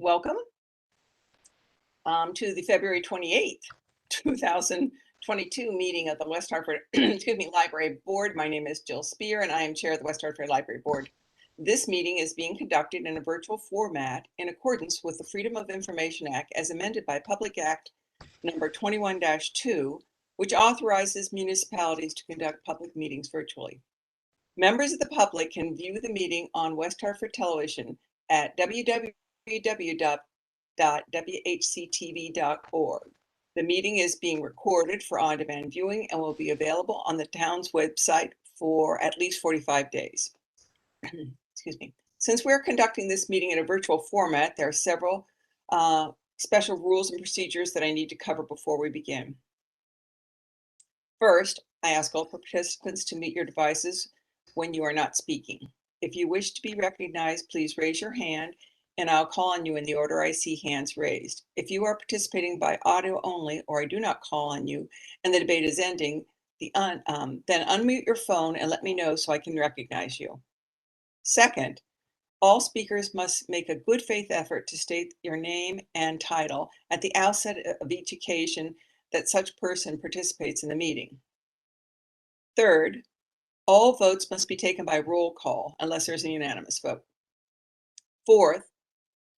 Welcome to the February 28th, 2022 meeting of the West Hartford Library Board. My name is Jill Spear and I am Chair of the West Hartford Library Board. This meeting is being conducted in a virtual format in accordance with the Freedom of Information Act as amended by Public Act number 21-2, which authorizes municipalities to conduct public meetings virtually. Members of the public can view the meeting on West Hartford Television at www.whctv.org. The meeting is being recorded for on-demand viewing and will be available on the town's website for at least 45 days. Excuse me. Since we're conducting this meeting in a virtual format, there are several special rules and procedures that I need to cover before we begin. First, I ask all participants to mute your devices when you are not speaking. If you wish to be recognized, please raise your hand and I'll call on you in the order I see hands raised. If you are participating by audio only or I do not call on you and the debate is ending, then unmute your phone and let me know so I can recognize you. Second, all speakers must make a good faith effort to state your name and title at the outset of each occasion that such person participates in the meeting. Third, all votes must be taken by roll call unless there's a unanimous vote. Fourth,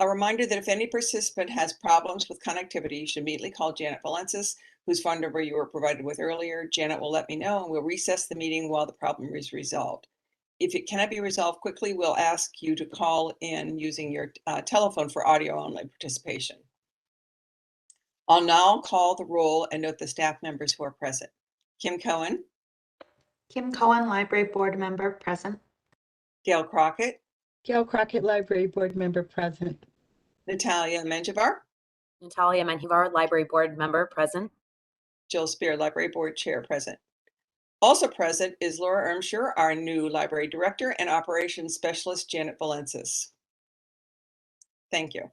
a reminder that if any participant has problems with connectivity, you should immediately call Janet Valensis, whose phone number you were provided with earlier. Janet will let me know and we'll recess the meeting while the problem is resolved. If it cannot be resolved quickly, we'll ask you to call in using your telephone for audio only participation. I'll now call the roll and note the staff members who are present. Kim Cohen. Kim Cohen, Library Board Member, present. Gail Crockett. Gail Crockett, Library Board Member, present. Natalia Menjivar. Natalia Menjivar, Library Board Member, present. Jill Spear, Library Board Chair, present. Also present is Laura Ermsher, our new Library Director, and Operations Specialist Janet Valensis. Thank you.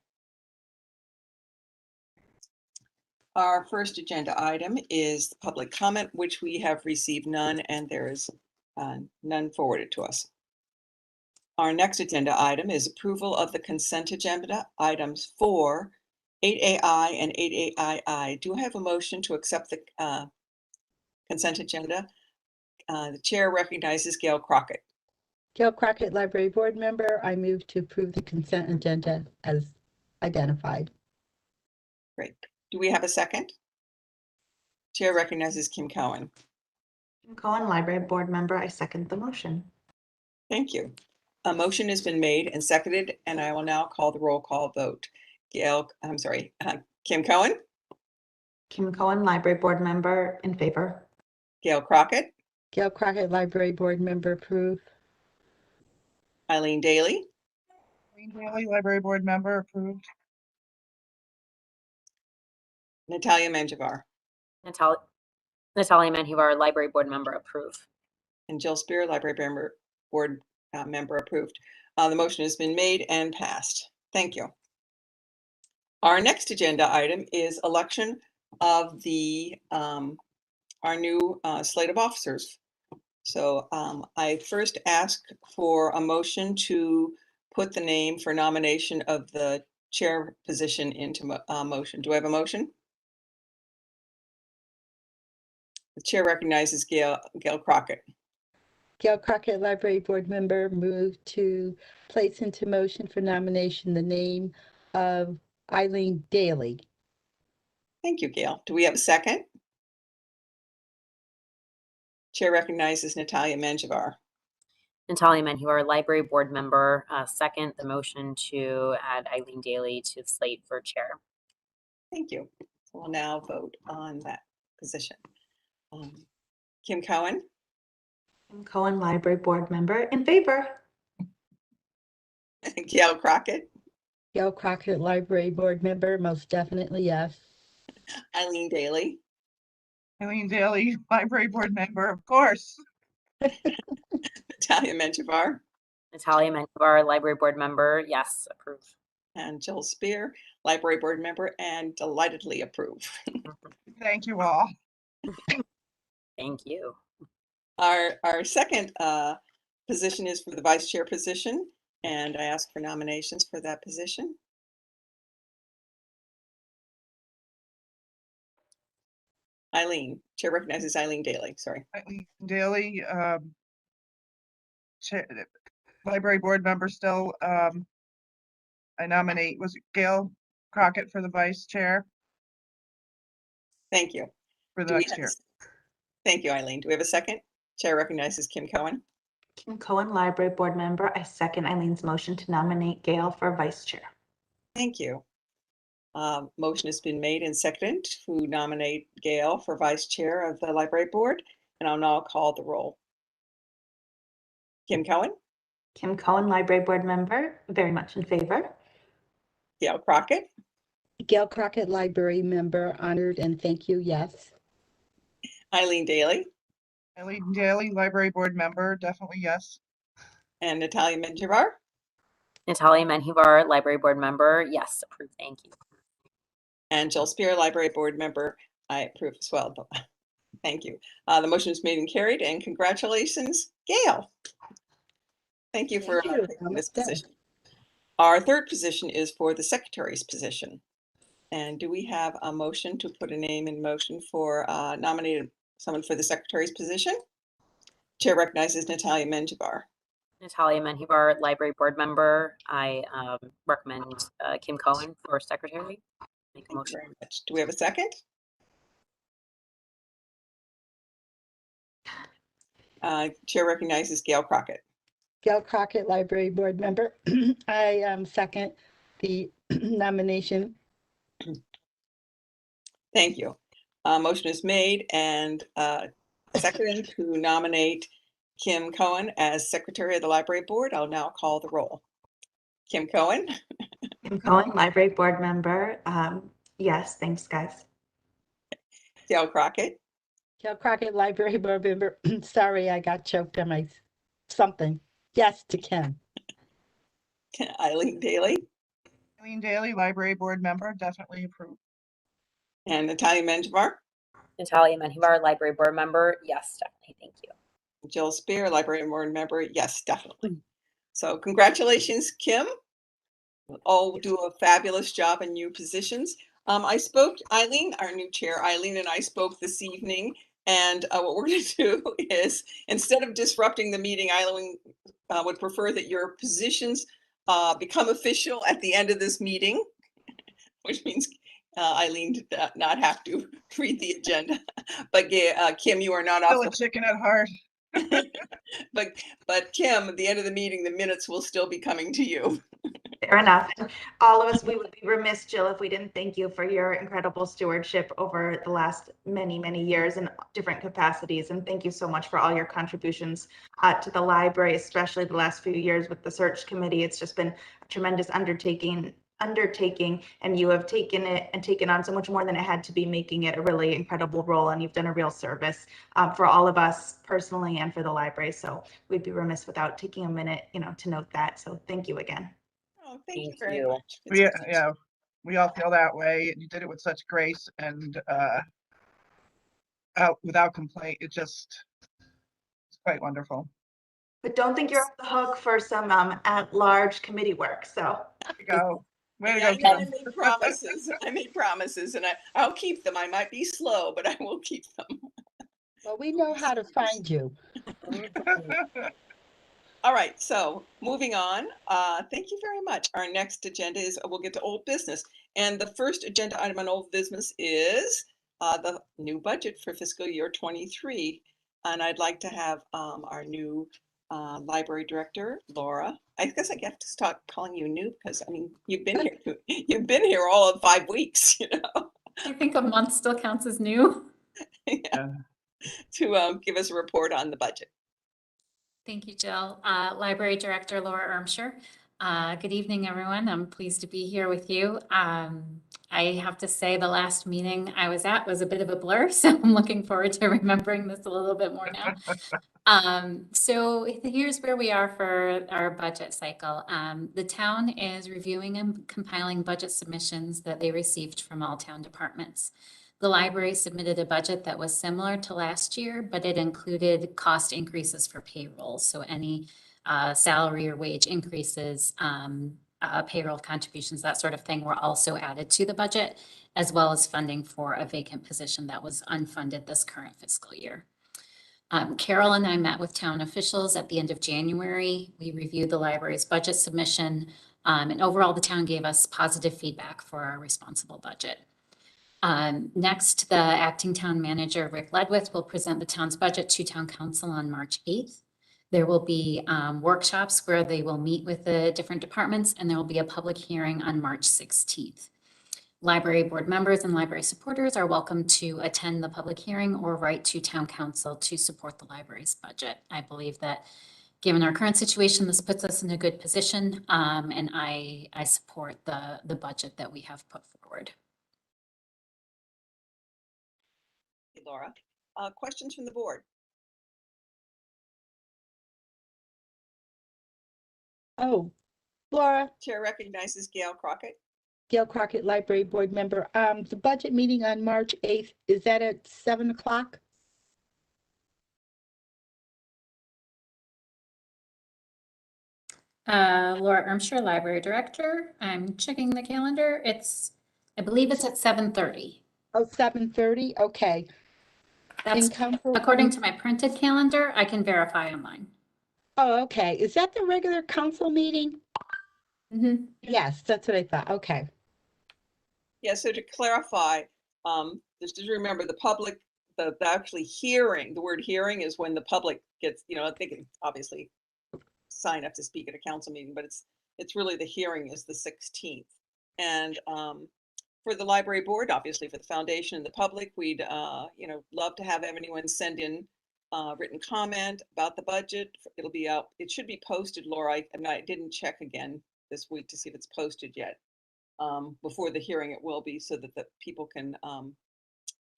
Our first agenda item is the public comment, which we have received none, and there is none forwarded to us. Our next agenda item is approval of the consent agenda, items 4, 8AI, and 8AII. Do I have a motion to accept the consent agenda? The chair recognizes Gail Crockett. Gail Crockett, Library Board Member. I move to approve the consent agenda as identified. Great. Do we have a second? Chair recognizes Kim Cohen. Kim Cohen, Library Board Member. I second the motion. Thank you. A motion has been made and seconded, and I will now call the roll call vote. Kim Cohen. Kim Cohen, Library Board Member, in favor. Gail Crockett. Gail Crockett, Library Board Member, approve. Eileen Daly. Eileen Daly, Library Board Member, approved. Natalia Menjivar. Natalia Menjivar, Library Board Member, approve. And Jill Spear, Library Board Member, approved. The motion has been made and passed. Thank you. Our next agenda item is election of the our new slate of officers. So I first ask for a motion to put the name for nomination of the chair position into motion. Do I have a motion? The chair recognizes Gail Crockett. Gail Crockett, Library Board Member, move to place into motion for nomination the name of Eileen Daly. Thank you, Gail. Do we have a second? Chair recognizes Natalia Menjivar. Natalia Menjivar, Library Board Member, second the motion to add Eileen Daly to the slate for chair. Thank you. So we'll now vote on that position. Kim Cohen. Kim Cohen, Library Board Member, in favor. Gail Crockett. Gail Crockett, Library Board Member, most definitely yes. Eileen Daly. Eileen Daly, Library Board Member, of course. Natalia Menjivar. Natalia Menjivar, Library Board Member, yes, approve. And Jill Spear, Library Board Member, and delightedly approve. Thank you all. Thank you. Our second position is for the vice chair position, and I ask for nominations for that position. Eileen, Chair recognizes Eileen Daly, sorry. Eileen Daly, library board member still, I nominate, was it Gail Crockett for the vice chair, Thank you. for the Do we next have a year? s- Thank you, Eileen. Do we have a second? Chair recognizes Kim Cohen. Kim Cohen, library board member. I second Eileen's motion to nominate Gail for vice chair. Thank you. Motion has been made and seconded to nominate Gail for vice chair of the library board, and I'll now call the roll. Kim Cohen, Kim Cohen, library board member, very much in favor. Gail Crockett, Gail Crockett, library member, honored and thank you, yes. Eileen Daly, Eileen Daly, library board member, definitely yes. and Natalia Menjivar. Natalia Menjivar, library board member, yes, approved, thank you. And Jill Spear, library board member, I approve as well. Thank you. The motion is made and carried, and congratulations, Gail. Thank you for Thank you. taking this Almost done. position. Our third position is for the secretary's position. And do we have a motion to put a name in motion for nominating someone for the secretary's position? Chair recognizes Natalia Menjivar. Natalia Menjivar, library board member, I recommend Kim Cohen for secretary. Make a Thank you motion. very much. Do we have a second? Chair recognizes Gail Crockett. Gail Crockett, library board member. I second the nomination. Thank you. Motion is made and seconded to nominate Kim Cohen as secretary of the library board. I'll now call the roll. Kim Cohen, Kim Cohen, library board member. Yes, thanks, guys. Gail Crockett, Gail Crockett, library board member. Sorry, I got choked on my something. Yes to Kim. Eileen Daly, Eileen Daly, library board member, definitely approved. and Natalia Menjivar. Natalia Menjivar, library board member, yes, definitely, thank you. Jill Spear, library board member. Yes, definitely. So congratulations, Kim. All do a fabulous job in new positions. I spoke, Eileen, our new chair, Eileen and I spoke this evening. And what we're going to do is, instead of disrupting the meeting, Eileen would prefer that your positions become official at the end of this meeting, which means Eileen did not have to read the agenda. But Kim, you are not Still off a the chicken at heart. but Kim, at the end of the meeting, the minutes will still be coming to you. Fair enough. And all of us, we would be remiss, Jill, if we didn't thank you for your incredible stewardship over the last many, many years in different capacities. And thank you so much for all your contributions to the library, especially the last few years with the search committee. It's just been a tremendous undertaking, and you have taken it and taken on so much more than it had to be, making it a really incredible role. And you've done a real service for all of us personally and for the library. So we'd be remiss without taking a minute, to note that. So thank you again. Oh, thank you Thank very you. much. Yeah, we all feel that way. You did it with such grace and without complaint. It's quite wonderful. But don't think you're off the hook for some at-large committee work. So There you go. Way to Yeah, go, I Kim. made promises. I made promises, and I'll keep them. I might be slow, but I will keep them. Well, we know how to find you. All right, so moving on. Thank you very much. Our next agenda is, we'll get to old business. And the first agenda item on old business is the new budget for fiscal year 23. And I'd like to have our new library director, Laura. I guess I get to start calling you new because, I mean, you've been here all of 5 weeks, I think a month still counts as new. to give us a report on the budget. Thank you, Jill. Library Director Laura Ermshire. Good evening, everyone. I'm pleased to be here with you. I have to say the last meeting I was at was a bit of a blur, so I'm looking forward to remembering this a little bit more now. So here's where we are for our budget cycle. The town is reviewing and compiling budget submissions that they received from all town departments. The library submitted a budget that was similar to last year, but it included cost increases for payroll. So any salary or wage increases payroll contributions, that sort of thing, were also added to the budget, as well as funding for a vacant position that was unfunded this current fiscal year. Carol and I met with town officials at the end of January. We reviewed the library's budget submission, and overall the town gave us positive feedback for our responsible budget. Next, the acting town manager, Rick Ledwith, will present the town's budget to town council on March 8th. There will be workshops where they will meet with the different departments, and there will be a public hearing on March 16th. Library board members and library supporters are welcome to attend the public hearing or write to town council to support the library's budget. I believe that given our current situation, this puts us in a good position, and I support the budget that we have put forward. Hey, Laura. Questions from the board? Oh, Laura, Chair recognizes Gail Crockett. Gail Crockett, Library Board Member. The budget meeting on March 8th, is that at 7 o'clock? Laura Ermshire, Library Director. I'm checking the calendar. I believe it's at 7:30. Oh, 7:30, okay. That's In council- according to my printed calendar. I can verify online. Oh, okay. Is that the regular council meeting? Mm-hmm. Yes, that's what I thought. Okay. Yeah, so to clarify, just to remember the public, the actually hearing, the word hearing is when the public gets, they can obviously sign up to speak at a council meeting, but it's really the hearing is the 16th. And for the library board, obviously for the foundation and the public, we'd love to have anyone send in written comment about the budget. It'll be out. It should be posted, Laura. I didn't check again this week to see if it's posted yet. Before the hearing, it will be, so that the people can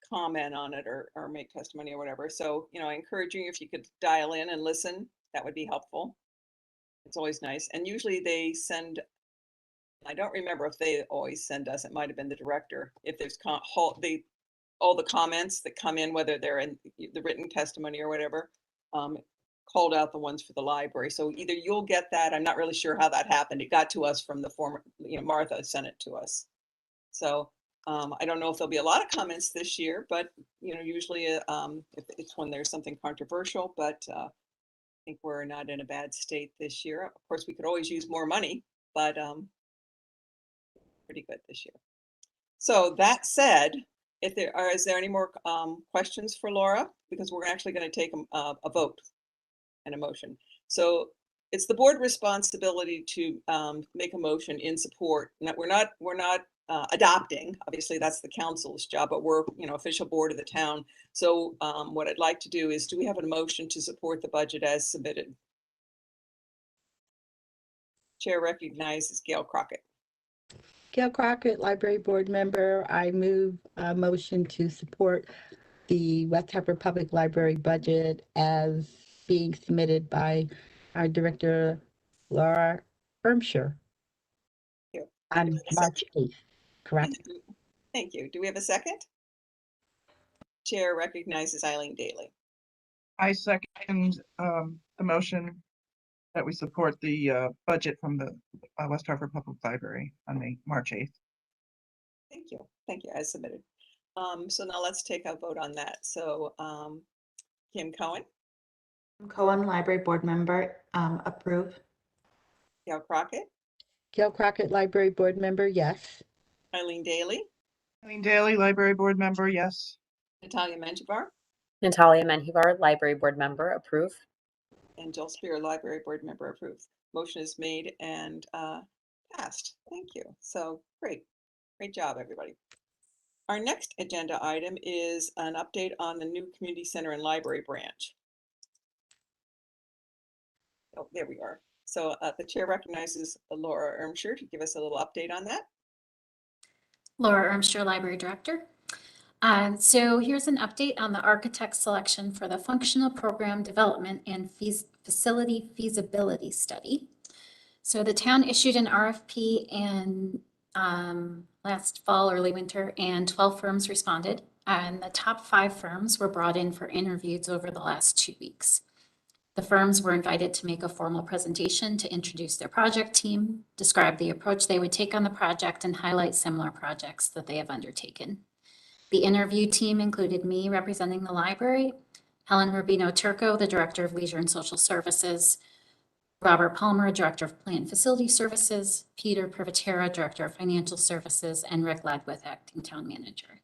comment on it or make testimony or whatever. So, I encourage you, if you could dial in and listen, that would be helpful. It's always nice. And usually they send, I don't remember if they always send us, it might have been the director, if there's all the comments that come in, whether they're in the written testimony or whatever, called out the ones for the library. So either you'll get that. I'm not really sure how that happened. It got to us from the former, Martha sent it to us. So I don't know if there'll be a lot of comments this year, but usually if it's when there's something controversial, but I think we're not in a bad state this year. Of course, we could always use more money, but pretty good this year. So that said, is there any more questions for Laura? Because we're actually going to take a vote and a motion. So it's the board responsibility to make a motion in support. We're not adopting. Obviously, that's the council's job, but we're official board of the town. So what I'd like to do is, do we have a motion to support the budget as submitted? Chair recognizes Gail Crockett. Gail Crockett, Library Board Member. I move a motion to support the West Hartford Public Library budget as being submitted by our director, Laura Ermshire, on March 8th, correct? Thank you. Do we have a second? Chair recognizes Eileen Daly. I second the motion that we support the budget from the West Hartford Public Library on the March 8th. Thank you. Thank you, as submitted. So now let's take a vote on that. So Kim Cohen, Cohen, Library Board Member, approve. Gail Crockett, Gail Crockett, Library Board Member, yes. Eileen Daly, Eileen Daly, Library Board Member, yes. Natalia Menjivar, Natalia Menjivar, Library Board Member, approve. and Jill Spear, Library Board Member, approved. Motion is made and passed. Thank you. So great job, everybody. Our next agenda item is an update on the new community center and library branch. Oh, there we are. So the chair recognizes Laura Ermshire to give us a little update on that. Laura Ermshire, Library Director. So here's an update on the architect selection for the Functional Program Development and Facility Feasibility Study. So the town issued an RFP in last fall, early winter, and 12 firms responded. And the top 5 firms were brought in for interviews over the last 2 weeks. The firms were invited to make a formal presentation to introduce their project team, describe the approach they would take on the project, and highlight similar projects that they have undertaken. The interview team included me representing the library, Helen Rubino Turco, the Director of Leisure and Social Services, Robert Palmer, Director of Plant and Facility Services, Peter Privatera, Director of Financial Services, and Rick Ladwith, Acting Town Manager.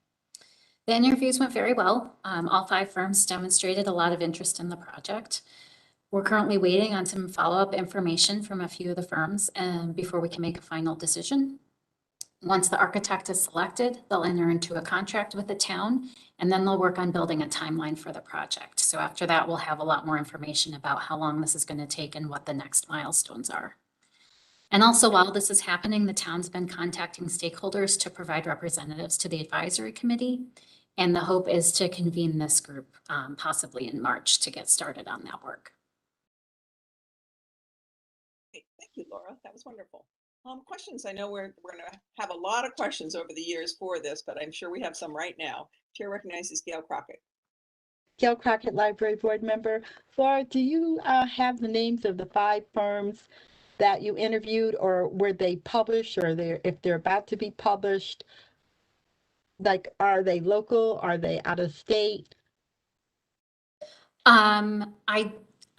The interviews went very well. All 5 firms demonstrated a lot of interest in the project. We're currently waiting on some follow-up information from a few of the firms before we can make a final decision. Once the architect is selected, they'll enter into a contract with the town, and then they'll work on building a timeline for the project. So after that, we'll have a lot more information about how long this is going to take and what the next milestones are. And also, while this is happening, the town's been contacting stakeholders to provide representatives to the advisory committee. And the hope is to convene this group possibly in March to get started on that work. Okay, thank you, Laura. That was wonderful. Questions? I know we're going to have a lot of questions over the years for this, but I'm sure we have some right now. Chair recognizes Gail Crockett. Gail Crockett, Library Board Member. Laura, do you have the names of the 5 firms that you interviewed, or were they published, or if they're about to be published? Like, are they local? Are they out of state?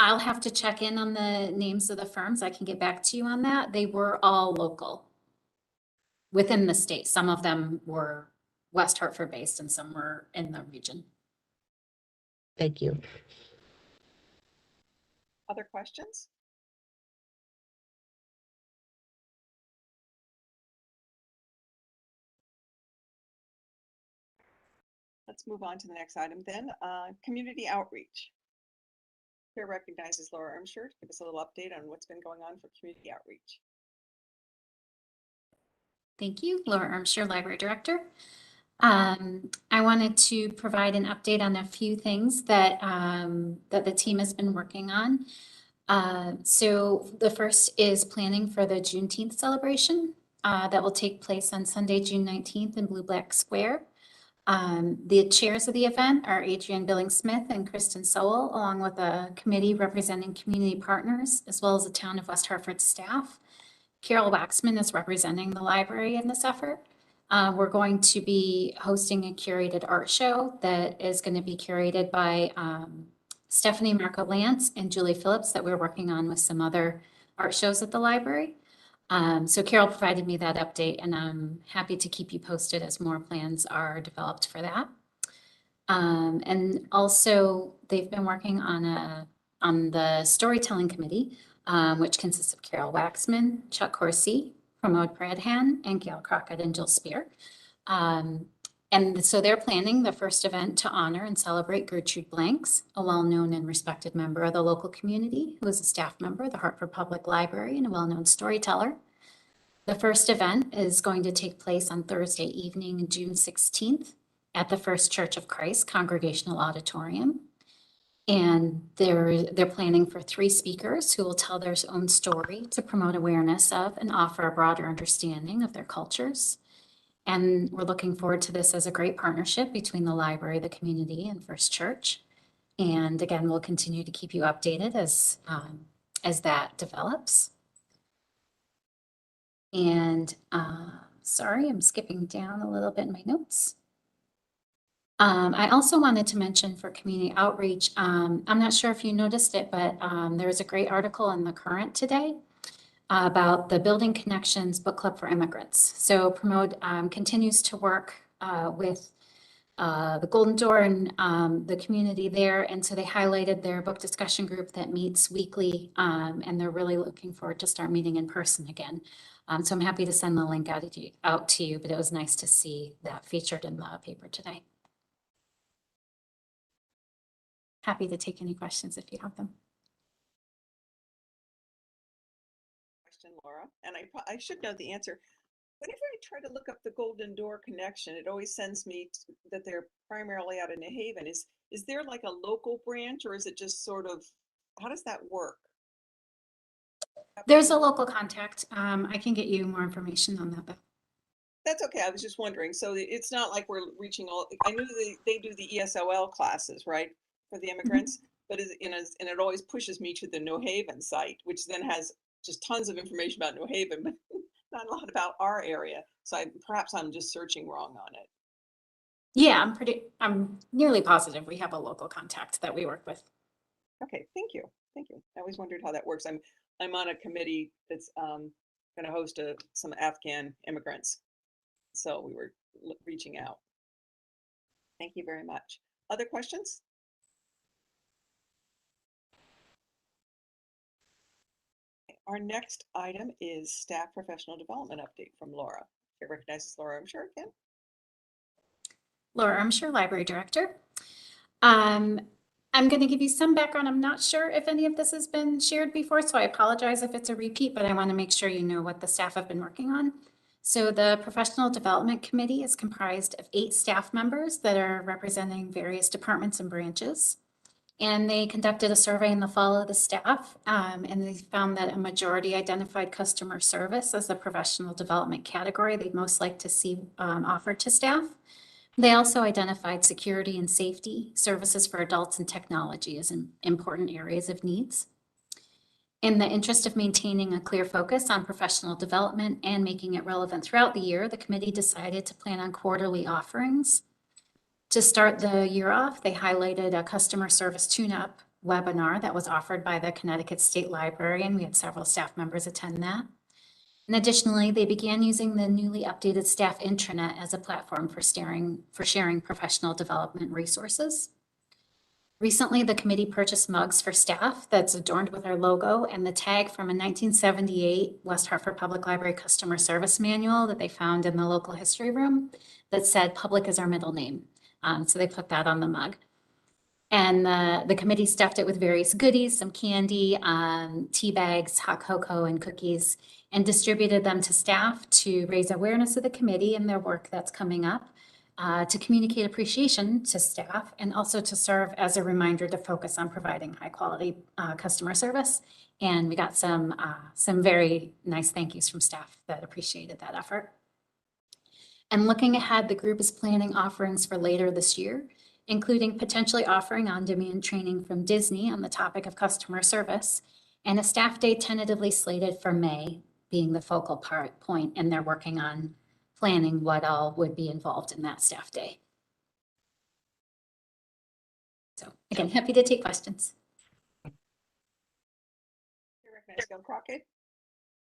I'll have to check in on the names of the firms. I can get back to you on that. They were all local within the state. Some of them were West Hartford based and some were in the region. Thank you. Other questions? Let's move on to the next item then. Community outreach. Chair recognizes Laura Ermsher to give us a little update on what's been going on for community outreach. Thank you, Laura Ermsher, Library Director. I wanted to provide an update on a few things that, that the team has been working on. So the first is planning for the Juneteenth celebration that will take place on Sunday, June 19th in Blue Black Square. The chairs of the event are Adrienne Billing-Smith and Kristen Sowell, along with a committee representing community partners, as well as the town of West Hartford staff. Carol Waxman is representing the library in this effort. We're going to be hosting a curated art show that is going to be curated by Stephanie Marco Lance and Julie Phillips that we're working on with some other art shows at the library. So Carol provided me that update, and I'm happy to keep you posted as more plans are developed for that. And also, they've been working on the storytelling committee, which consists of Carol Waxman, Chuck Horsey, Pramod Pradhan, and Gail Crockett and Jill Spear. And so they're planning the first event to honor and celebrate Gertrude Blanks, a well-known and respected member of the local community who is a staff member of the Hartford Public Library and a well-known storyteller. The first event is going to take place on Thursday evening, June 16th at the First Church of Christ Congregational Auditorium. And they're planning for 3 speakers who will tell their own story to promote awareness of and offer a broader understanding of their cultures. And we're looking forward to this as a great partnership between the library, the community, and First Church. And again, we'll continue to keep you updated as that develops. And sorry, I'm skipping down a little bit in my notes. I also wanted to mention for community outreach, I'm not sure if you noticed it, but there was a great article in the Current today about the Building Connections Book Club for Immigrants. So Pramod continues to work with the Golden Door and the community there. And so they highlighted their book discussion group that meets weekly, and they're really looking forward to start meeting in person again. So I'm happy to send the link out to you, but it was nice to see that featured in the paper today. Happy to take any questions if you have them. Laura, and I should know the answer. Whenever I try to look up the Golden Door connection, it always sends me that they're primarily out of New Haven. Is there like a local branch, or is it just sort of, how does that work? There's a local contact. I can get you more information on that, though. That's okay. I was just wondering. So it's not like we're reaching all, I knew they do the ESOL classes, right, for the immigrants, but and it always pushes me to the New Haven site, which then has just tons of information about New Haven, but not a lot about our area. So perhaps I'm just searching wrong on it. Yeah, I'm nearly positive we have a local contact that we work with. Okay, thank you. Thank you. I always wondered how that works. I'm on a committee that's going to host some Afghan immigrants. So we were reaching out. Thank you very much. Other questions? Our next item is staff professional development update from Laura. It recognizes Laura, I'm sure again. Laura Armshire, Library Director. I'm going to give you some background. I'm not sure if any of this has been shared before, so I apologize if it's a repeat, but I want to make sure you know what the staff have been working on. So the Professional Development Committee is comprised of 8 staff members that are representing various departments and branches. And they conducted a survey in the fall of the staff, and they found that a majority identified customer service as the professional development category they'd most like to see offered to staff. They also identified security and safety, services for adults, and technology as important areas of needs. In the interest of maintaining a clear focus on professional development and making it relevant throughout the year, the committee decided to plan on quarterly offerings. To start the year off, they highlighted a customer service tune-up webinar that was offered by the Connecticut State Library, and we had several staff members attend that. And additionally, they began using the newly updated staff intranet as a platform for sharing professional development resources. Recently, the committee purchased mugs for staff that's adorned with our logo and the tag from a 1978 West Hartford Public Library customer service manual that they found in the local history room that said "Public is our middle name." So they put that on the mug. And the committee stuffed it with various goodies, some candy, tea bags, hot cocoa, and cookies, and distributed them to staff to raise awareness of the committee and their work that's coming up, to communicate appreciation to staff, and also to serve as a reminder to focus on providing high quality customer service. And we got some very nice thank yous from staff that appreciated that effort. And looking ahead, the group is planning offerings for later this year, including potentially offering on-demand training from Disney on the topic of customer service, and a staff day tentatively slated for May being the focal point, and they're working on planning what all would be involved in that staff day. So again, happy to take questions. Gail Crockett.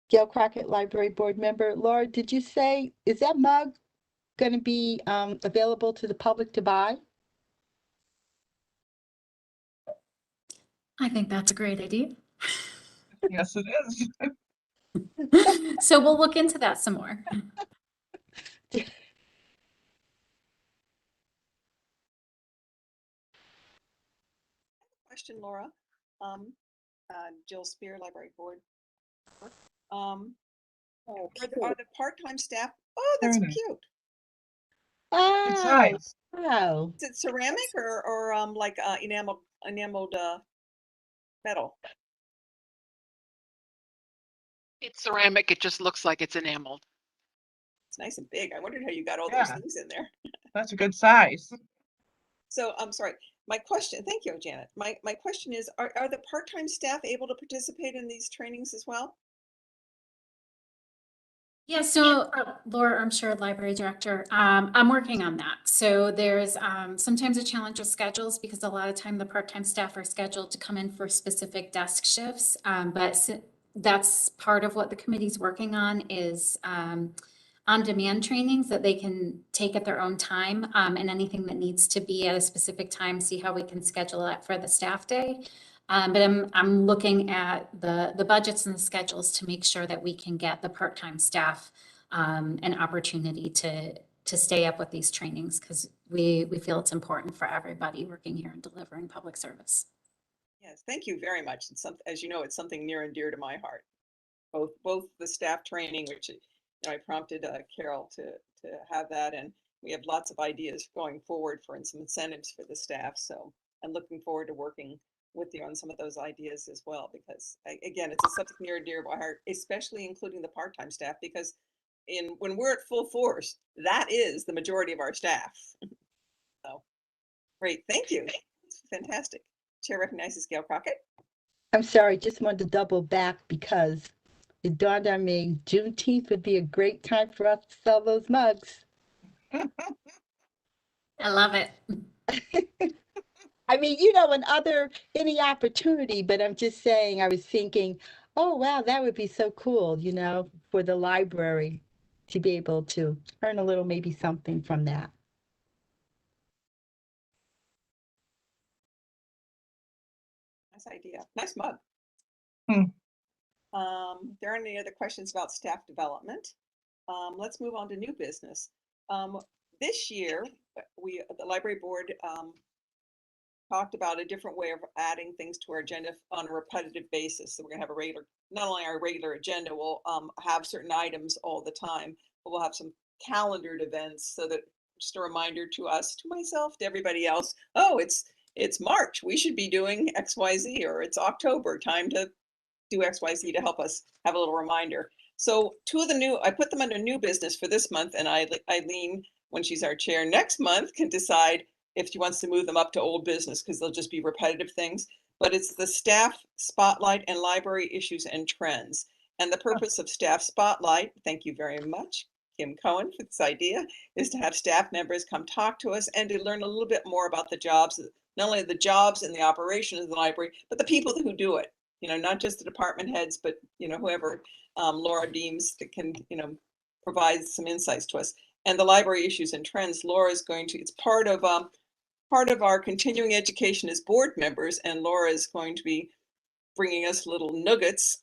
Gail Crockett, Library Board Member. Laura, did you say, is that mug going to be available to the public to buy? I think that's a great idea. Yes, it is. So we'll look into that some more. Question, Laura. Jill Spear, Library Board. Are the part-time staff? Oh, that's Very nice. cute. Good Oh, size. wow. Is it ceramic or like enameled metal? It's ceramic. It just looks like it's enameled. It's nice and big. I wondered how you got all those Yeah. things in there. That's a good size. So I'm sorry. My question, thank you, Janet. My question is, are the part-time staff able to participate in these trainings as well? Yeah, so Laura Armshire, Library Director, I'm working on that. So there's sometimes a challenge with schedules because a lot of time the part-time staff are scheduled to come in for specific desk shifts. But that's part of what the committee's working on is on-demand trainings that they can take at their own time, and anything that needs to be at a specific time, see how we can schedule that for the staff day. But I'm looking at the budgets and the schedules to make sure that we can get the part-time staff an opportunity to stay up with these trainings, because we feel it's important for everybody working here and delivering public service. Yes, thank you very much. It's as you know, it's something near and dear to my heart. Both the staff training, which I prompted Carol to have that, and we have lots of ideas going forward for some incentives for the staff. So I'm looking forward to working with you on some of those ideas as well, because again, it's a subject near and dear to my heart, especially including the part-time staff, because when we're at full force, that is the majority of our staff. So great, thank you. It's fantastic. Chair recognizes Gail Crockett. I'm sorry, just wanted to double back because it dawned on me Juneteenth would be a great time for us to sell those mugs. I love it. I mean, any opportunity, but I'm just saying, I was thinking, oh, wow, that would be so cool, for the library to be able to earn a little, maybe something from that. Nice idea. Nice mug. Hmm. There aren't any other questions about staff development. Let's move on to new business. This year, the library board talked about a different way of adding things to our agenda on a repetitive basis. So we're gonna have not only our regular agenda, we'll have certain items all the time, but we'll have some calendared events so that just a reminder to us, to myself, to everybody else, oh, it's March, we should be doing XYZ, or it's October, time to do XYZ, to help us have a little reminder. So I put them under new business for this month, and Eileen, when she's our chair next month, can decide if she wants to move them up to old business, because they'll just be repetitive things. But it's the staff spotlight and library issues and trends. And the purpose of staff spotlight, thank you very much, Kim Cohen, for this idea, is to have staff members come talk to us and to learn a little bit more about the jobs, not only the jobs and the operation of the library, but the people who do it. Not just the department heads, but whoever Laura deems that can, provide some insights to us. And the library issues and trends, Laura is it's part of our continuing education as board members, and Laura is going to be bringing us little nuggets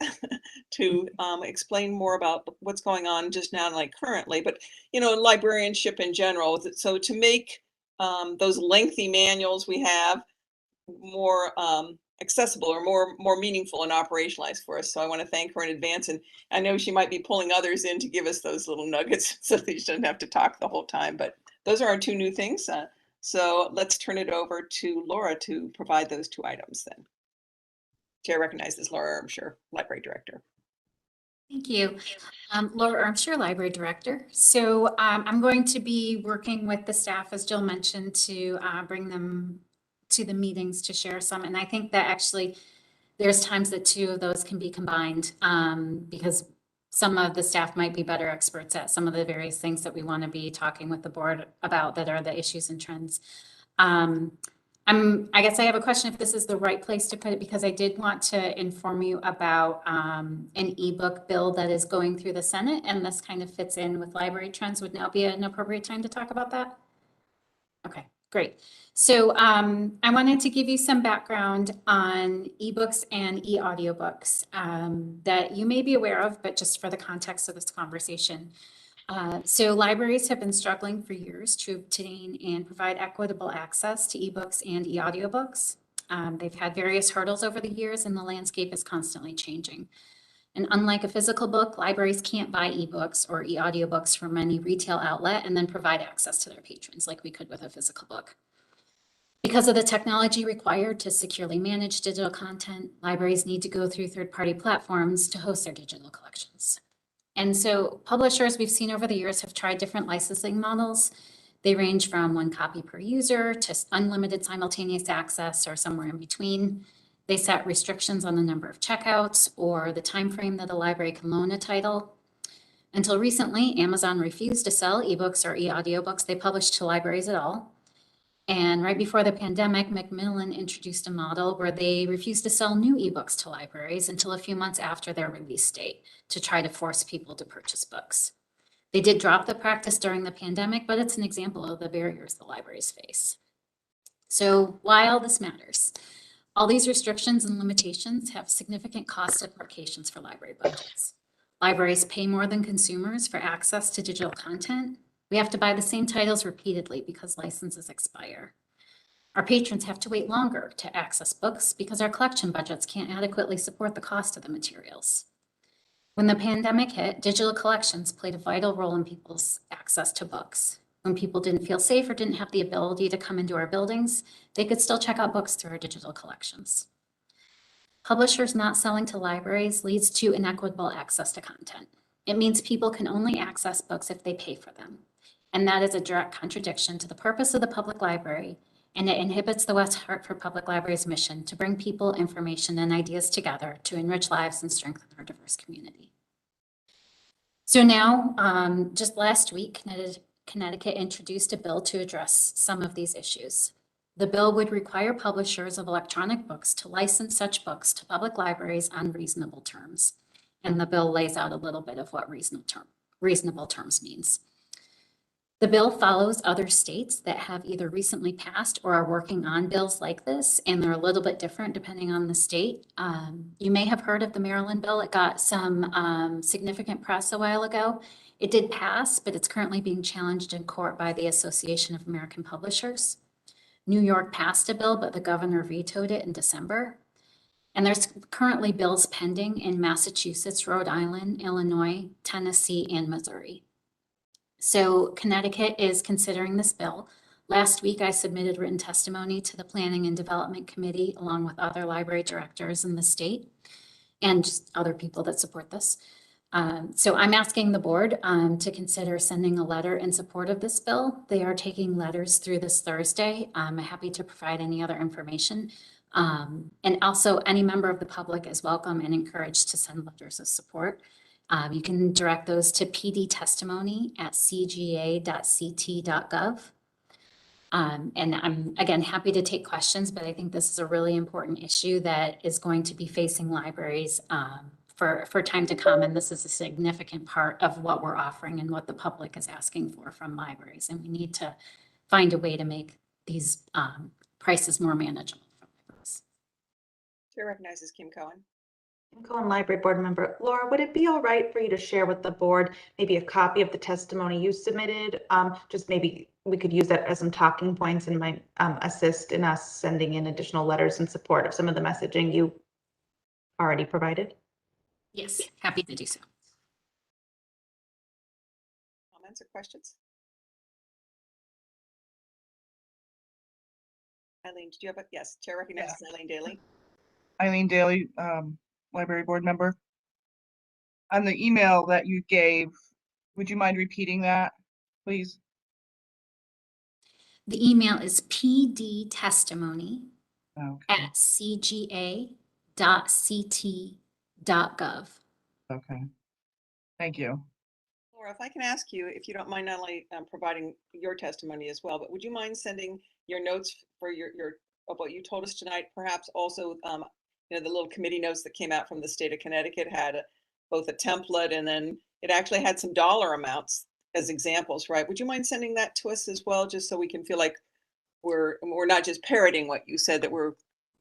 to explain more about what's going on just now, like currently, but librarianship in general. So to make those lengthy manuals we have more accessible or more meaningful and operationalized for us. So I want to thank her in advance, and I know she might be pulling others in to give us those little nuggets so that she doesn't have to talk the whole time. But those are our two new things. So let's turn it over to Laura to provide those two items then. Chair recognizes Laura Ermshire, Library Director. Thank you. Laura Ermshire, Library Director. So I'm going to be working with the staff, as Jill mentioned, to bring them to the meetings to share some. And I think that actually there's times that two of those can be combined because some of the staff might be better experts at some of the various things that we want to be talking with the board about that are the issues and trends. I guess I have a question if this is the right place to put it, because I did want to inform you about an ebook bill that is going through the Senate, and this kind of fits in with library trends. Would now be an appropriate time to talk about that? Okay, great. So I wanted to give you some background on ebooks and e-audiobooks that you may be aware of, but just for the context of this conversation. So libraries have been struggling for years to obtain and provide equitable access to ebooks and e-audiobooks. They've had various hurdles over the years, and the landscape is constantly changing. And unlike a physical book, libraries can't buy ebooks or e-audiobooks from any retail outlet and then provide access to their patrons like we could with a physical book. Because of the technology required to securely manage digital content, libraries need to go through third-party platforms to host their digital collections. And so publishers we've seen over the years have tried different licensing models. They range from 1 copy per user to unlimited simultaneous access or somewhere in between. They set restrictions on the number of checkouts or the time frame that a library can loan a title. Until recently, Amazon refused to sell ebooks or e-audiobooks they published to libraries at all. And right before the pandemic, Macmillan introduced a model where they refused to sell new ebooks to libraries until a few months after their release date to try to force people to purchase books. They did drop the practice during the pandemic, but it's an example of the barriers the libraries face. So why all this matters? All these restrictions and limitations have significant cost implications for library budgets. Libraries pay more than consumers for access to digital content. We have to buy the same titles repeatedly because licenses expire. Our patrons have to wait longer to access books because our collection budgets can't adequately support the cost of the materials. When the pandemic hit, digital collections played a vital role in people's access to books. When people didn't feel safe or didn't have the ability to come into our buildings, they could still check out books through our digital collections. Publishers not selling to libraries leads to inequitable access to content. It means people can only access books if they pay for them. And that is a direct contradiction to the purpose of the public library and it inhibits the West Hartford Public Library's mission to bring people, information, and ideas together to enrich lives and strengthen our diverse community. So now, just last week, Connecticut introduced a bill to address some of these issues. The bill would require publishers of electronic books to license such books to public libraries on reasonable terms. And the bill lays out a little bit of what reasonable terms means. The bill follows other states that have either recently passed or are working on bills like this, and they're a little bit different depending on the state. You may have heard of the Maryland bill. It got some significant press a while ago. It did pass, but it's currently being challenged in court by the Association of American Publishers. New York passed a bill, but the governor vetoed it in December. And there's currently bills pending in Massachusetts, Rhode Island, Illinois, Tennessee, and Missouri. So Connecticut is considering this bill. Last week, I submitted written testimony to the Planning and Development Committee, along with other library directors in the state and just other people that support this. So I'm asking the board to consider sending a letter in support of this bill. They are taking letters through this Thursday. I'm happy to provide any other information. And also any member of the public is welcome and encouraged to send letters of support. You can direct those to pdtestimony@cga.ct.gov. And I'm, again, happy to take questions, but I think this is a really important issue that is going to be facing libraries for time to come. And this is a significant part of what we're offering and what the public is asking for from libraries. And we need to find a way to make these prices more manageable for libraries. Chair recognizes Kim Cohen. Cohen Library Board Member. Laura, would it be all right for you to share with the board maybe a copy of the testimony you submitted? Just maybe we could use that as some talking points and might assist in us sending in additional letters in support of some of the messaging you already provided. Yes, happy to do so. Comments or questions? Eileen, did you have a, yes, Chair recognizes Eileen Daly. Eileen Daly, Library Board Member. On the email that you gave, would you mind repeating that, please? The email is pdtestimony@cga.ct.gov. Okay, thank you. Laura, if I can ask you, if you don't mind not only providing your testimony as well, but would you mind sending your notes for your of what you told us tonight? Perhaps also, the little committee notes that came out from the state of Connecticut had both a template and then it actually had some dollar amounts as examples, right? Would you mind sending that to us as well, just so we can feel like we're not just parroting what you said, that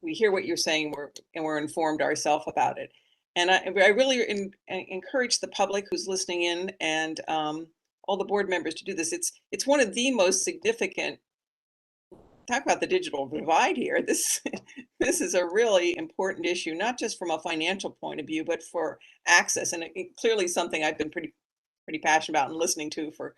we hear what you're saying, we're informed ourselves about it. And I really encourage the public who's listening in and all the board members to do this. It's one of the most significant. Talk about the digital divide here. This is a really important issue, not just from a financial point of view, but for access. And it clearly something I've been pretty passionate about and listening to for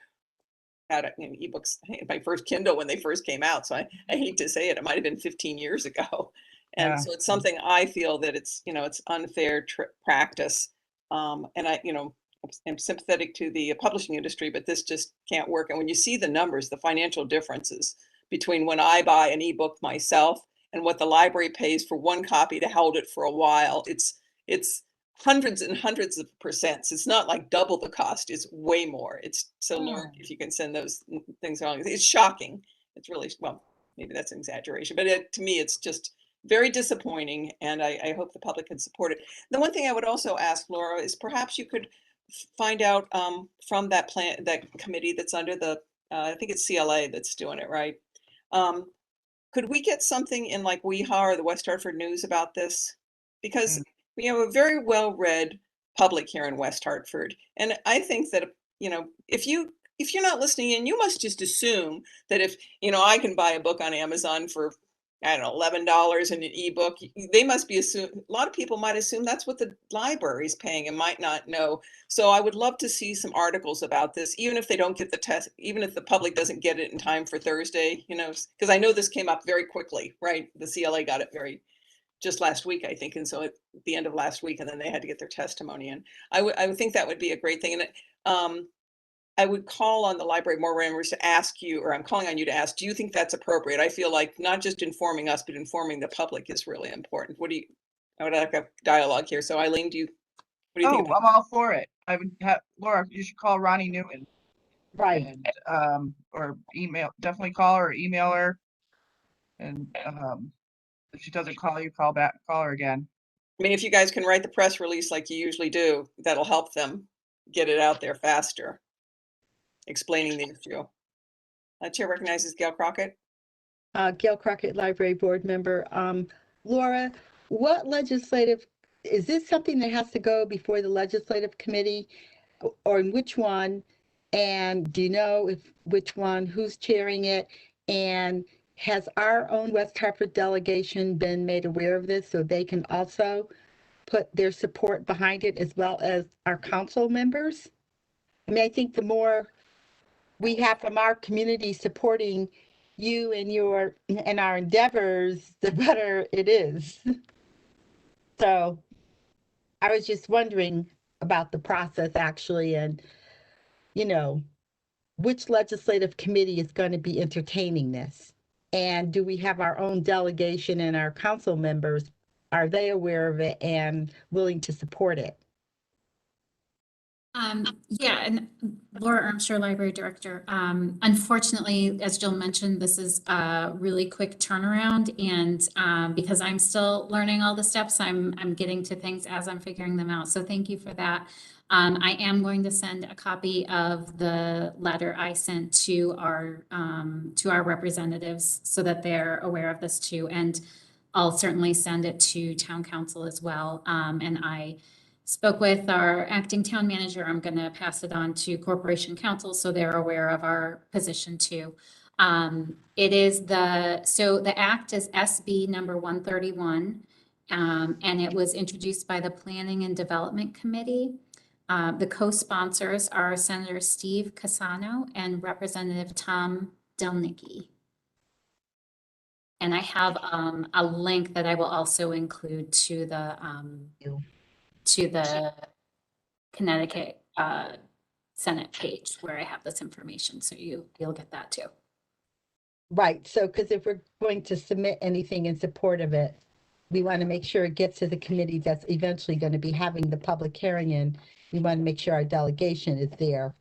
ebooks. My first Kindle when they first came out. So I hate to say it, it might have been 15 years ago. And Yeah. so it's something I feel that it's unfair practice. And I'm sympathetic to the publishing industry, but this just can't work. And when you see the numbers, the financial differences between when I buy an ebook myself and what the library pays for one copy to hold it for a while, it's hundreds and hundreds of percents. It's not like double the cost, it's way more. It's so Laura, if you can send those things along, it's shocking. It's really, well, maybe that's an exaggeration, but to me, it's just very disappointing. And I hope the public can support it. The one thing I would also ask, Laura, is perhaps you could find out from that committee that's under the, I think it's CLA that's doing it, right? Could we get something in like WeHA or the West Hartford News about this? Because we have a very well-read public here in West Hartford. And I think that, if you're not listening in, you must just assume that if, I can buy a book on Amazon for, I don't know, $11 in an ebook, they must be a lot of people might assume that's what the library is paying and might not know. So I would love to see some articles about this, even if they don't get the test, even if the public doesn't get it in time for Thursday, because I know this came up very quickly, right? The CLA got it just last week, I think. And so at the end of last week, and then they had to get their testimony in. I would think that would be a great thing. And I would call on the library board members to ask you, or I'm calling on you to ask, do you think that's appropriate? I feel like not just informing us, but informing the public is really important. What do you, I would like a dialogue here. So Eileen, what do you think? Oh, I'm all for it. I would have, Laura, you should call Ronnie Newton Right. and, or definitely call her, or email her. And, if she doesn't call you, call her again. I mean, if you guys can write the press release like you usually do, that'll help them get it out there faster, explaining the issue. Chair recognizes Gail Crockett. Gail Crockett, Library Board Member. Laura, what legislative, is this something that has to go before the Legislative Committee, or in which one? And do you know which one, who's chairing it? And has our own West Hartford delegation been made aware of this so they can also put their support behind it, as well as our council members? I mean, I think the more we have from our community supporting you and our endeavors, the better it is. So I was just wondering about the process actually, and which legislative committee is going to be entertaining this? And do we have our own delegation and our council members? Are they aware of it and willing to support it? Yeah, and Laura Armstrong, Library Director. Unfortunately, as Jill mentioned, this is a really quick turnaround, and because I'm still learning all the steps, I'm getting to things as I'm figuring them out. So thank you for that. I am going to send a copy of the letter I sent to our representatives so that they're aware of this too, and I'll certainly send it to Town Council as well. And I spoke with our acting town manager. I'm going to pass it on to Corporation Council so they're aware of our position too. It is the act is SB number 131, and it was introduced by the Planning and Development Committee. The co-sponsors are Senator Steve Cassano and Representative Tom Delnicki. And I have a link that I will also include to the Connecticut Senate page where I have this information. So you'll get that too. Right. So, because if we're going to submit anything in support of it, we want to make sure it gets to the committee that's eventually going to be having the public hearing, and we want to make sure our delegation is there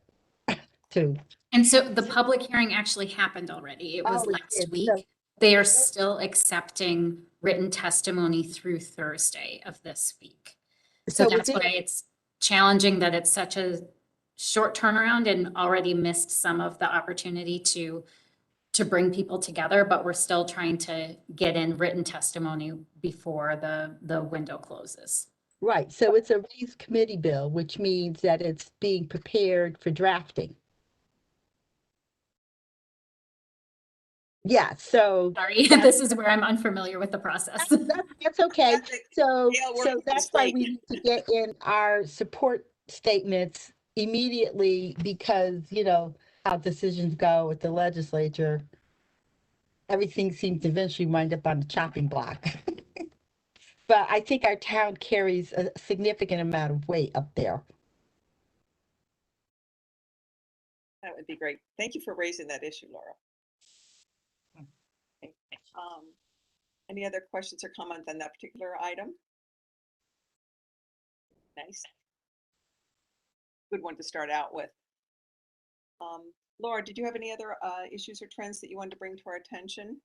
too. And so the public hearing actually happened already. It was last week. So, they are still accepting written testimony through Thursday of this week. So that's why it's challenging that it's such a short turnaround and already missed some of the opportunity to bring people together, but we're still trying to get in written testimony before the window closes. Right. So it's a raised committee bill, which means that it's being prepared for drafting. Yeah, so sorry, this is where I'm unfamiliar with the process. That's okay. So that's why we need to get in our support statements immediately, because how decisions go with the legislature. Everything seems to eventually wind up on the chopping block. But I think our town carries a significant amount of weight up there. That would be great. Thank you for raising that issue, Laura. Okay. Any other questions or comments on that particular item? Nice. Good one to start out with. Laura, did you have any other issues or trends that you wanted to bring to our attention?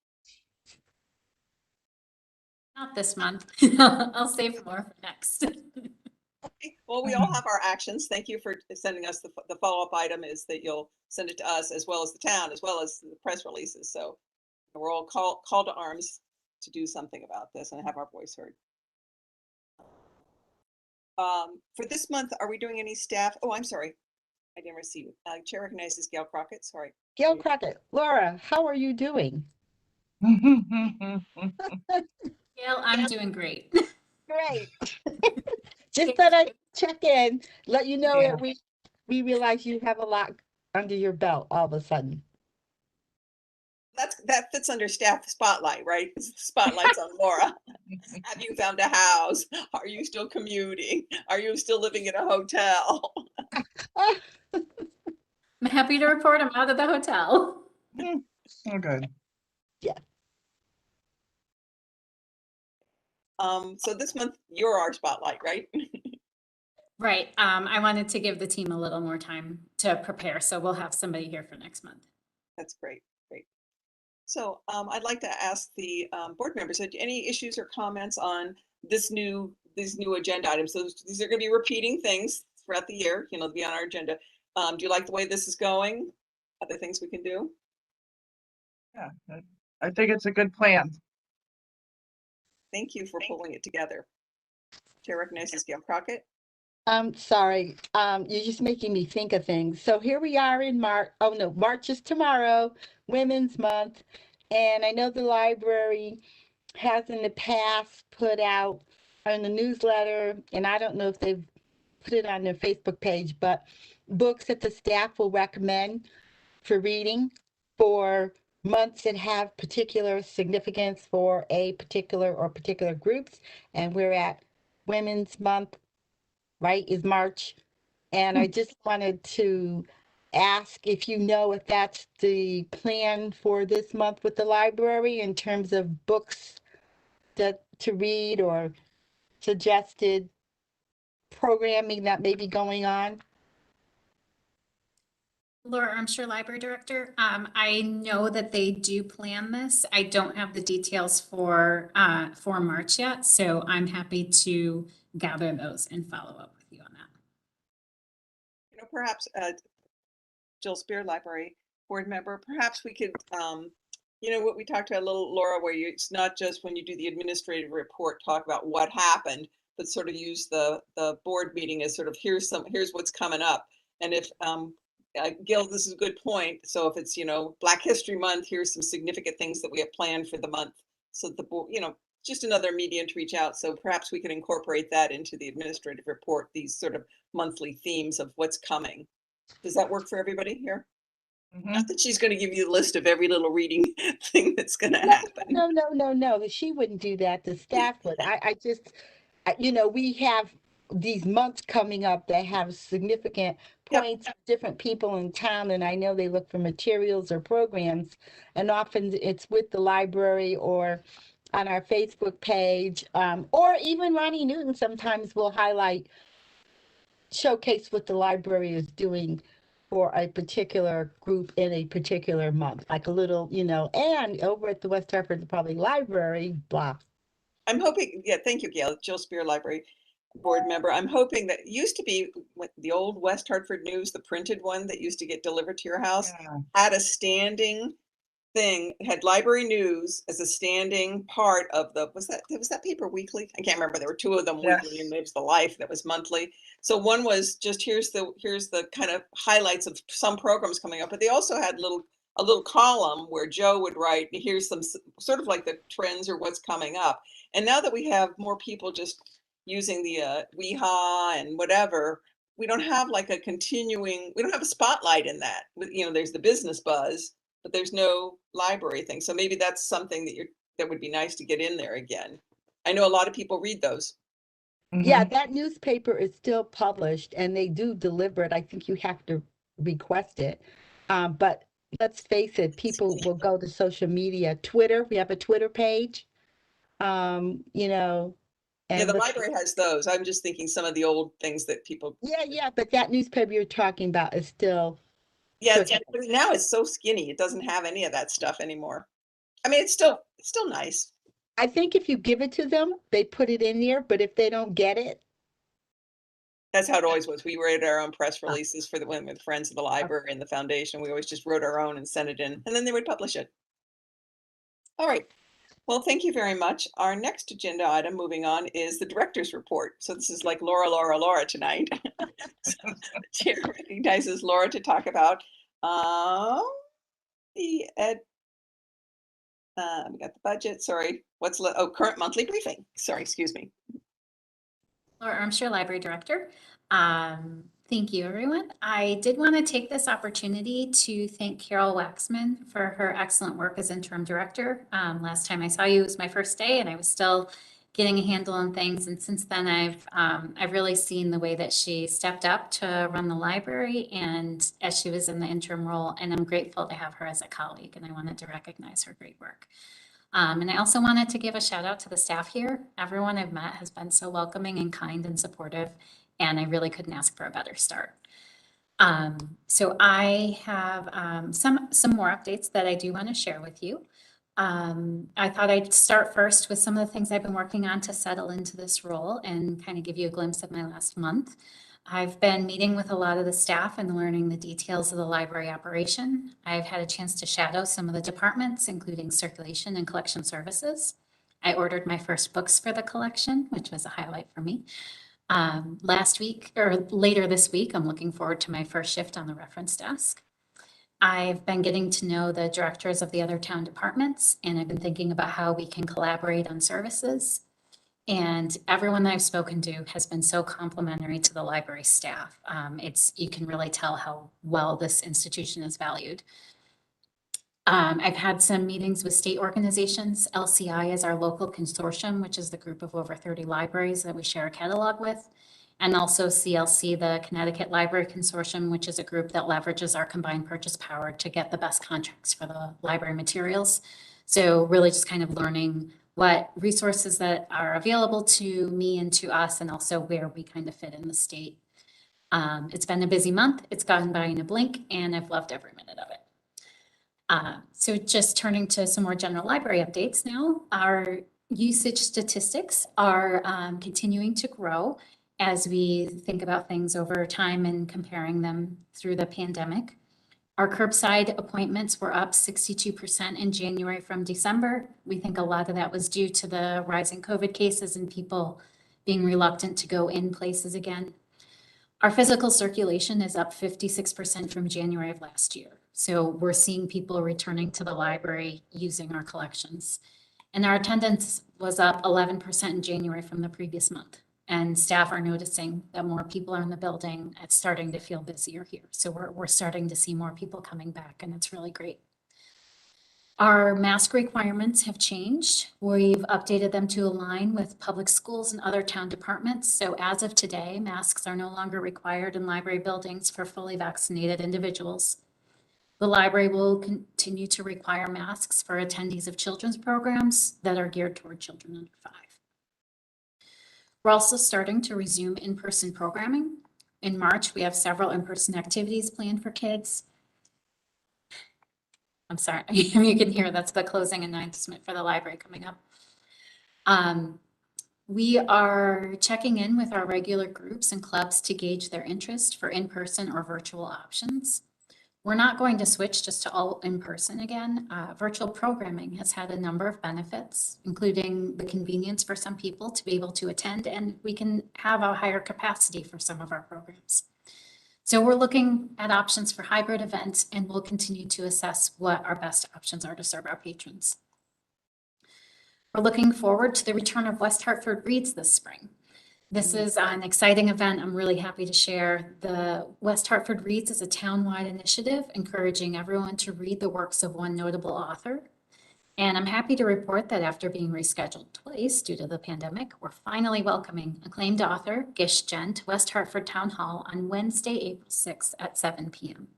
Not this month. I'll save more for next. Okay. Well, we all have our actions. Thank you for sending us the follow-up item is that you'll send it to us as well as the town, as well as the press releases. So we're all called to arms to do something about this and have our voice heard. For this month, are we doing any staff? Oh, I'm sorry. I didn't receive it. Chair recognizes Gail Crockett. Sorry. Gail Crockett. Laura, how are you doing? Gail, I'm doing great. Great. Just thought I'd check in, let you know that we realize you have a lot under your belt all of a sudden. That fits under staff spotlight, right? Spotlight's on Laura. Have you found a house? Are you still commuting? Are you still living in a hotel? I'm happy to report I'm out of the hotel. Oh, good. So this month, you're our spotlight, right? Right. I wanted to give the team a little more time to prepare, so we'll have somebody here for next month. That's great, great. So I'd like to ask the board members, any issues or comments on these new agenda items? So these are going to be repeating things throughout the year, to be on our agenda. Do you like the way this is going? Other things we can do? Yeah, I think it's a good plan. Thank you for pulling it together. Chair recognizes Gail Crockett. Sorry, you're just making me think of things. So here we are in March. Oh no, March is tomorrow, Women's Month. And I know the library has in the past put out in the newsletter, and I don't know if they've put it on their Facebook page, but books that the staff will recommend for reading for months that have particular significance for a particular groups. And we're at Women's Month, right, is March. And I just wanted to ask if you know if that's the plan for this month with the library in terms of books that to read or suggested programming that may be going on. Laura Armstrong, Library Director. I know that they do plan this. I don't have the details for March yet, so I'm happy to gather those and follow up with you on that. Perhaps Jill Spear, Library Board Member, perhaps we could, what we talked about a little, Laura, where it's not just when you do the administrative report, talk about what happened, but sort of use the board meeting as sort of, here's what's coming up. And if, Gil, this is a good point. So if it's, Black History Month, here's some significant things that we have planned for the month. So the board, just another medium to reach out. So perhaps we can incorporate that into the administrative report, these sort of monthly themes of what's coming. Does that work for everybody here? Mhm. Not that she's going to give you a list of every little reading thing that's going to happen. No. She wouldn't do that. The staff would. I just, we have these months coming up that have significant points, different people in town, and I know they look for materials or programs, and often it's with the library or on our Facebook page, or even Ronnie Newton sometimes will showcase what the library is doing for a particular group in a particular month, like a little, and over at the West Hartford Public Library, blah. I'm hoping, thank you, Gail, Jill Spear, Library Board Member. I'm hoping that used to be the old West Hartford News, the printed one that used to get delivered to your house, had a standing thing, had library news as a standing part of was that paper weekly? I can't remember. There were two of them weekly, and there was the Life that was monthly. So one was just here's the kind of highlights of some programs coming up, but they also had a little column where Joe would write, here's some sort of like the trends or what's coming up. And now that we have more people just using the WeHa and whatever, we don't have like we don't have a spotlight in that. There's the business buzz, but there's no library thing. So maybe that's something that would be nice to get in there again. I know a lot of people read those. Yeah, that newspaper is still published and they do deliver it. I think you have to request it. But let's face it, people will go to social media, Twitter. We have a Twitter page. And the library has those. I'm just thinking some of the old things that people. Yeah, but that newspaper you're talking about is still. Yeah, now it's so skinny. It doesn't have any of that stuff anymore. I mean, it's still nice. I think if you give it to them, they put it in there, but if they don't get it. That's how it always was. We wrote our own press releases for the women with Friends of the Library and the foundation. We always just wrote our own and sent it in, and then they would publish it. All right. Well, thank you very much. Our next agenda item, moving on, is the director's report. So this is like Laura tonight. So the chair recognizes Laura to talk about we got the budget. Sorry, current monthly briefing. Sorry, excuse me. Laura Armstrong, Library Director. Thank you, everyone. I did want to take this opportunity to thank Carol Waxman for her excellent work as interim director. Last time I saw you was my first day, and I was still getting a handle on things. And since then, I've really seen the way that she stepped up to run the library, and as she was in the interim role, and I'm grateful to have her as a colleague, and I wanted to recognize her great work. And I also wanted to give a shout out to the staff here. Everyone I've met has been so welcoming and kind and supportive, and I really couldn't ask for a better start. So I have some more updates that I do want to share with you. I thought I'd start first with some of the things I've been working on to settle into this role and kind of give you a glimpse of my last month. I've been meeting with a lot of the staff and learning the details of the library operation. I've had a chance to shadow some of the departments, including circulation and collection services. I ordered my first books for the collection, which was a highlight for me. Last week or later this week, I'm looking forward to my first shift on the reference desk. I've been getting to know the directors of the other town departments, and I've been thinking about how we can collaborate on services. And everyone that I've spoken to has been so complimentary to the library staff. You can really tell how well this institution is valued. I've had some meetings with state organizations. LCI is our local consortium, which is the group of over 30 libraries that we share a catalog with. And also CLC, the Connecticut Library Consortium, which is a group that leverages our combined purchase power to get the best contracts for the library materials. So really just kind of learning what resources that are available to me and to us, and also where we kind of fit in the state. It's been a busy month. It's gone by in a blink, and I've loved every minute of it. So just turning to some more general library updates now, our usage statistics are continuing to grow as we think about things over time and comparing them through the pandemic. Our curbside appointments were up 62% in January from December. We think a lot of that was due to the rising COVID cases and people being reluctant to go in places again. Our physical circulation is up 56% from January of last year. So we're seeing people returning to the library using our collections. And our attendance was up 11% in January from the previous month. And staff are noticing that more people are in the building. It's starting to feel busier here. So we're starting to see more people coming back, and it's really great. Our mask requirements have changed. We've updated them to align with public schools and other town departments. So as of today, masks are no longer required in library buildings for fully vaccinated individuals. The library will continue to require masks for attendees of children's programs that are geared toward children under 5. We're also starting to resume in-person programming. In March, we have several in-person activities planned for kids. I'm sorry, you can hear that's the closing announcement for the library coming up. We are checking in with our regular groups and clubs to gauge their interest for in-person or virtual options. We're not going to switch just to all in-person again. Virtual programming has had a number of benefits, including the convenience for some people to be able to attend, and we can have a higher capacity for some of our programs. So we're looking at options for hybrid events, and we'll continue to assess what our best options are to serve our patrons. We're looking forward to the return of West Hartford Reads this spring. This is an exciting event. I'm really happy to share. The West Hartford Reads is a town-wide initiative encouraging everyone to read the works of one notable author. And I'm happy to report that after being rescheduled twice due to the pandemic, we're finally welcoming acclaimed author Gish Jen to West Hartford Town Hall on Wednesday, April 6th at 7 p.m.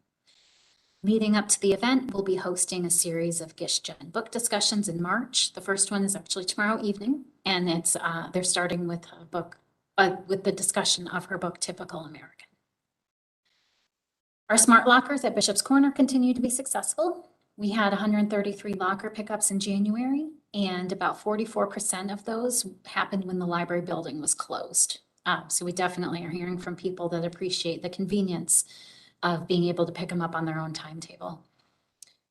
Leading up to the event, we'll be hosting a series of Gish Jen book discussions in March. The first one is actually tomorrow evening, and it's they're starting with a book with the discussion of her book, Typical American. Our smart lockers at Bishop's Corner continue to be successful. We had 133 locker pickups in January, and about 44% of those happened when the library building was closed. So we definitely are hearing from people that appreciate the convenience of being able to pick them up on their own timetable.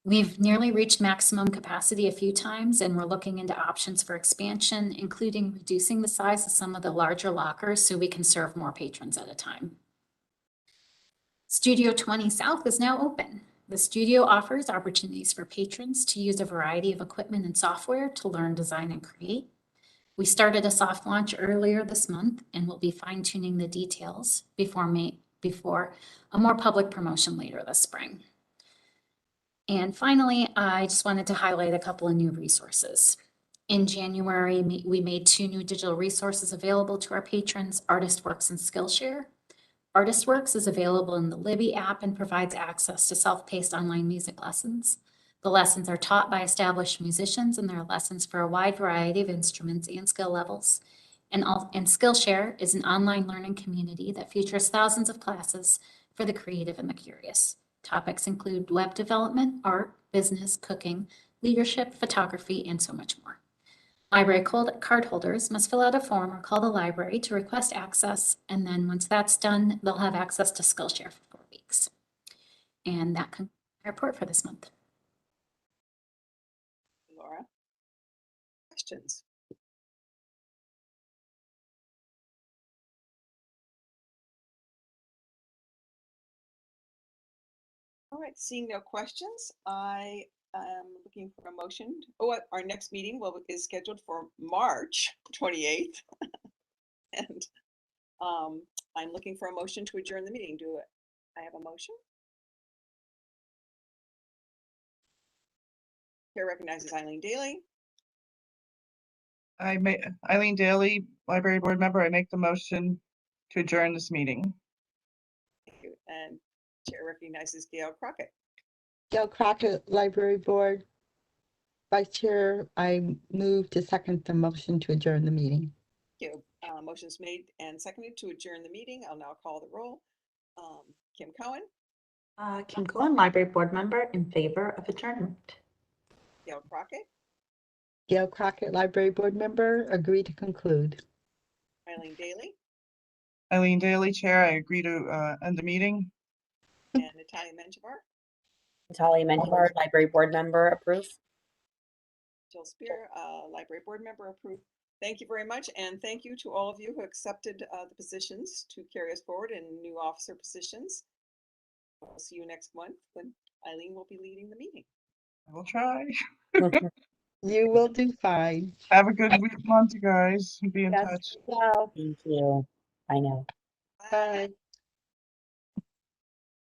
We've nearly reached maximum capacity a few times, and we're looking into options for expansion, including reducing the size of some of the larger lockers so we can serve more patrons at a time. Studio 20 South is now open. The studio offers opportunities for patrons to use a variety of equipment and software to learn, design, and create. We started a soft launch earlier this month, and we'll be fine-tuning the details before a more public promotion later this spring. And finally, I just wanted to highlight a couple of new resources. In January, we made 2 new digital resources available to our patrons, ArtistWorks and Skillshare. ArtistWorks is available in the Libby app and provides access to self-paced online music lessons. The lessons are taught by established musicians, and there are lessons for a wide variety of instruments and skill levels. And Skillshare is an online learning community that features thousands of classes for the creative and the curious. Topics include web development, art, business, cooking, leadership, photography, and so much more. Library card holders must fill out a form or call the library to request access, and then once that's done, they'll have access to Skillshare for 4 weeks. And that concludes my report for this month. Laura? Questions? All right, seeing no questions, I am looking for a motion. Oh, our next meeting is scheduled for March 28th. And I'm looking for a motion to adjourn the meeting. Do I have a motion? Chair recognizes Eileen Daly. Eileen Daly, library board member, I make the motion to adjourn this meeting. Thank you. And Chair recognizes Gail Crockett. Gail Crockett, Library Board. Vice Chair, I move to second the motion to adjourn the meeting. Thank you. Motion's made and seconded to adjourn the meeting. I'll now call the roll. Kim Cohen, Kim Cohen, Library Board Member, in favor of adjournment. Gail Crockett, Gail Crockett, Library Board Member, agree to conclude. Eileen Daly, Eileen Daly, Chair, I agree to end the meeting. and Natalia Menjivar. Natalia Menjivar, library board member, approve. Jill Spear, Library Board Member, approved. Thank you very much, and thank you to all of you who accepted the positions to carry us forward in new officer positions. We'll see you next month when Eileen will be leading the meeting. I will try. You will do fine. Have a good month, you guys. Be in Yes, touch. well, Thank you. I know. bye.